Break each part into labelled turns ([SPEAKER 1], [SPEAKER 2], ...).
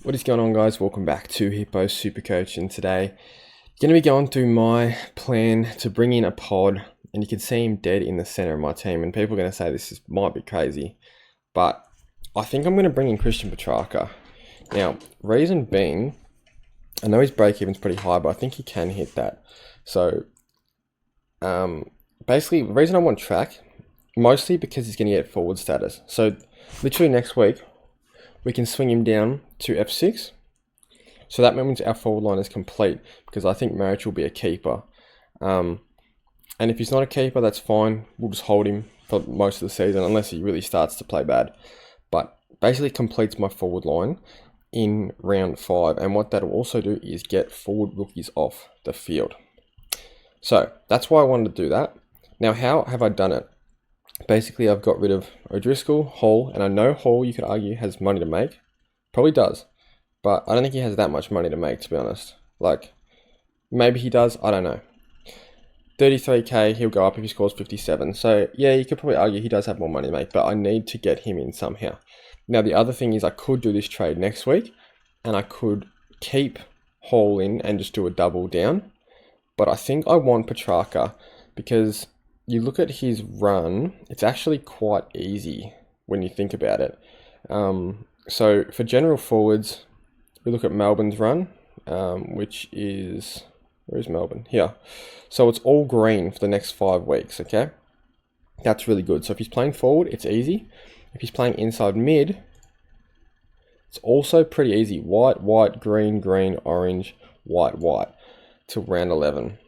[SPEAKER 1] What is going on, guys? Welcome back to Hippo Supercoach, and today going to be going through my plan to bring in a pod, and you can see him dead in the center of my team, and people are going to say might be crazy, but I think I'm going to bring in Christian Petracca. Now, reason being, I know his break-even's pretty high, but I think he can hit that. So, basically, the reason I want track, mostly because he's going to get forward status. So, literally next week, we can swing him down to F6. So that means our forward line is complete, because I think Marriage will be a keeper. And if he's not a keeper, that's fine. We'll just hold him for most of the season, unless he really starts to play bad. But basically completes my forward line in round 5. And what that'll also do is get forward rookies off the field. So that's why I wanted to do that. Now, how have I done it? Basically, I've got rid of O'Driscoll, Hall, and I know Hall, you could argue, has money to make. Probably does. But I don't think he has that much money to make, to be honest. Like, maybe he does, I don't know. 33k, he'll go up if he scores 57. So, yeah, you could probably argue he does have more money to make, but I need to get him in somehow. Now, the other thing is I could do this trade next week, and I could keep Hall in and just do a double down. But I think I want Petracca, because you look at his run, it's actually quite easy when you think about it. So for general forwards, we look at Melbourne's run, which is, where is Melbourne? Here. So it's all green for the next 5 weeks, okay? That's really good. So if he's playing forward, it's easy. If he's playing inside mid, it's also pretty easy. White, white, green, green, orange, white, white, till round 11.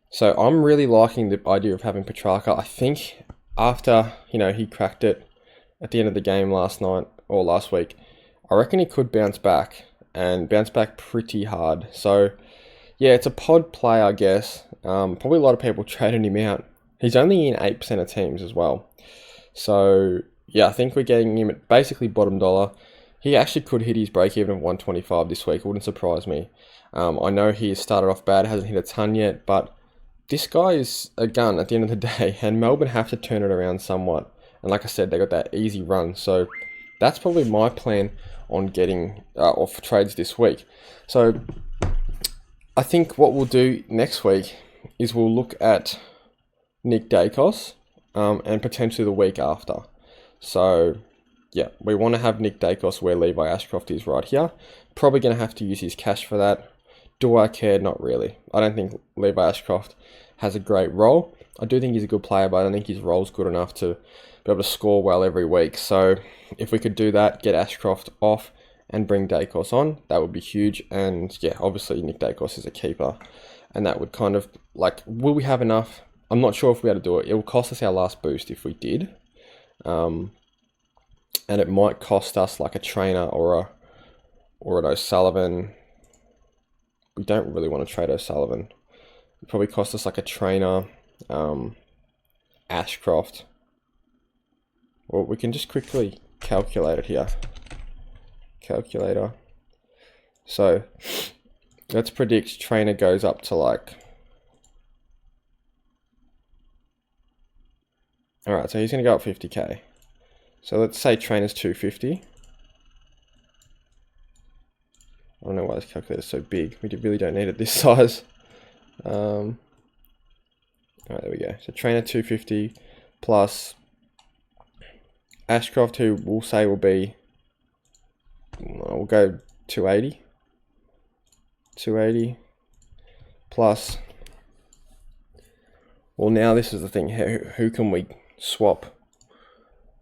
[SPEAKER 1] So I'm really liking the idea of having Petracca. I think after, he cracked it at the end of the game last night or last week, I reckon he could bounce back and bounce back pretty hard. So yeah, it's a pod play, I guess. Probably a lot of people trading him out. He's only in 8% of teams as well. So yeah, I think we're getting him at basically bottom dollar. He actually could hit his break even of 125 this week. It wouldn't surprise me. I know he started off bad, hasn't hit a ton yet, but this guy is a gun at the end of the day, and Melbourne have to turn it around somewhat. And like I said, they got that easy run. So that's probably my plan on getting off trades this week. So I think what we'll do next week is we'll look at Nick Dacos and potentially the week after. So yeah, we want to have Nick Dacos where Levi Ashcroft is right here. Probably going to have to use his cash for that. Do I care? Not really. I don't think Levi Ashcroft has a great role. I do think he's a good player, but I don't think his role's good enough to be able to score well every week. So if we could do that, get Ashcroft off and bring Dacos on, that would be huge. And yeah, obviously Nick Dacos is a keeper, and that would kind of, like, will we have enough? I'm not sure if we had to do it. It will cost us our last boost if we did. And it might cost us like a trainer or an O'Sullivan. We don't really want to trade O'Sullivan. It probably cost us like a trainer, Ashcroft. Well, we can just quickly calculate it here. Calculator. So let's predict trainer goes up to like. Alright, so he's going to go up 50k. So let's say trainer's 250. I don't know why this calculator is so big. We really don't need it this size. Alright, there we go. So trainer 250 plus Ashcroft, who we'll say will be, we'll go 280. 280 plus, well, now this is the thing. Who can we swap?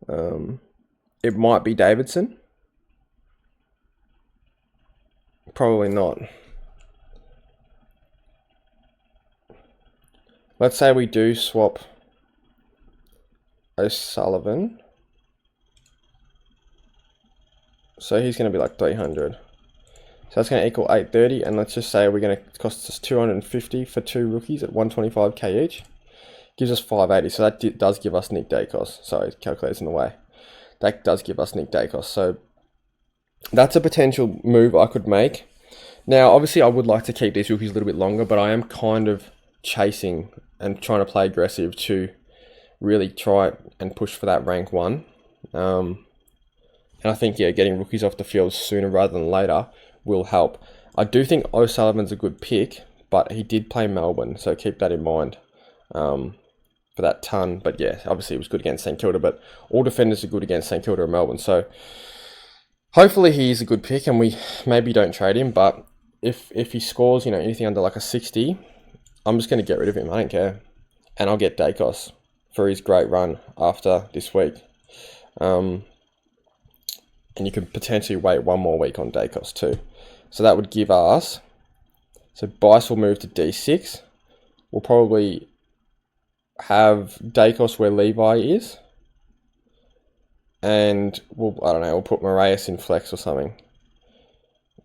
[SPEAKER 1] It might be Davidson. Probably not. Let's say we do swap O'Sullivan. So he's going to be like 300. So that's going to equal 830. And let's just say we're going to cost us 250 for 2 rookies at 125k each. Gives us 580. So that does give us Nick Dacos. Sorry, calculator's in the way. That does give us Nick Dacos. So that's a potential move I could make. Now, obviously, I would like to keep these rookies a little bit longer, but I am kind of chasing and trying to play aggressive to really try and push for that rank 1. And I think, yeah, getting rookies off the field sooner rather than later will help. I do think O'Sullivan's a good pick, but he did play Melbourne, so keep that in mind for that ton. But yeah, obviously it was good against St Kilda, but all defenders are good against St Kilda and Melbourne. So hopefully he's a good pick and we maybe don't trade him. But if he scores, anything under like a 60, I'm just going to get rid of him. I don't care. And I'll get Dacos for his great run after this week. And you can potentially wait one more week on Dacos too. So that would give us... So Bice will move to D6. We'll probably have Dacos where Levi is. And we'll put Moraes in flex or something.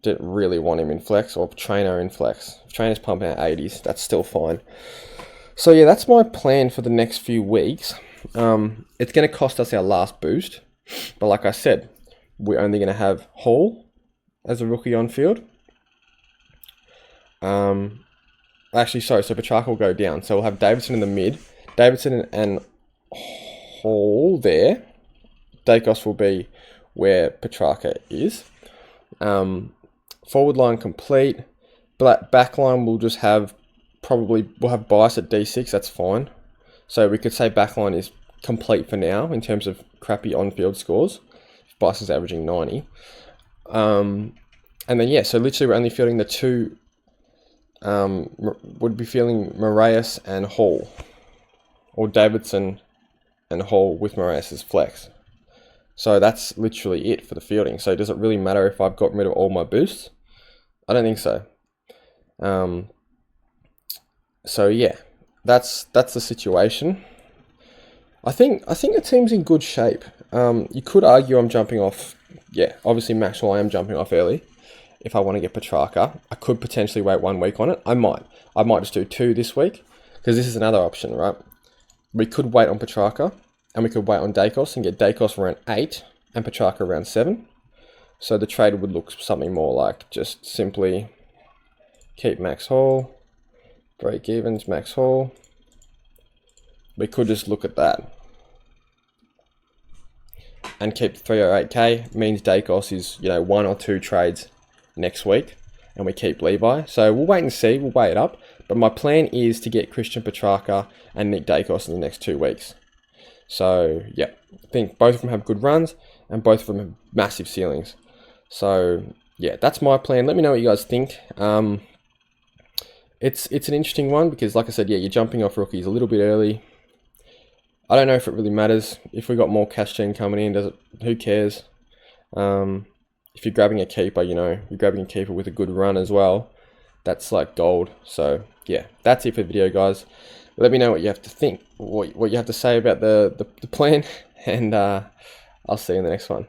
[SPEAKER 1] Didn't really want him in flex, or Trainer in flex. If Trainer's pumping out 80s, that's still fine. So yeah, that's my plan for the next few weeks. It's going to cost us our last boost. But like I said, we're only going to have Hall as a rookie on field. Actually, sorry, so Petracca will go down. So we'll have Davidson in the mid. Davidson and Hall there. Dacos will be where Petracca is. Forward line complete. Back line we'll just have we'll have Bias at D6, that's fine. So we could say back line is complete for now in terms of crappy on-field scores. Bias is averaging 90. And then yeah, so literally we're only fielding the two, would be fielding Moraes and Hall. Or Davidson and Hall with Moraes as flex. So that's literally it for the fielding. So does it really matter if I've gotten rid of all my boosts? I don't think so. So yeah, that's the situation. I think the team's in good shape. You could argue I'm jumping off. Yeah, obviously Maxwell, I am jumping off early. If I want to get Petracca, I could potentially wait 1 week on it. I might just do 2 this week because this is another option, right? We could wait on Petracca and we could wait on Dacos and get Dacos around 8 and Petracca around 7. So the trade would look something more like just simply keep Max Hall, break evens, Max Hall. We could just look at that. And keep 308k means Dacos is, 1 or 2 trades next week. And we keep Levi. So we'll wait and see. We'll weigh it up. But my plan is to get Christian Petracca and Nick Dacos in the next 2 weeks. So, yeah. I think both of them have good runs. And both of them have massive ceilings. So, yeah. That's my plan. Let me know what you guys think. It's an interesting one. Because, like I said, yeah, you're jumping off rookies a little bit early. I don't know if it really matters. If we got more cash gen coming in, who cares? If you're grabbing a keeper, you're grabbing a keeper with a good run as well. That's like gold. So yeah, that's it for the video, guys. Let me know what you have to think, what you have to say about the plan, and I'll see you in the next one.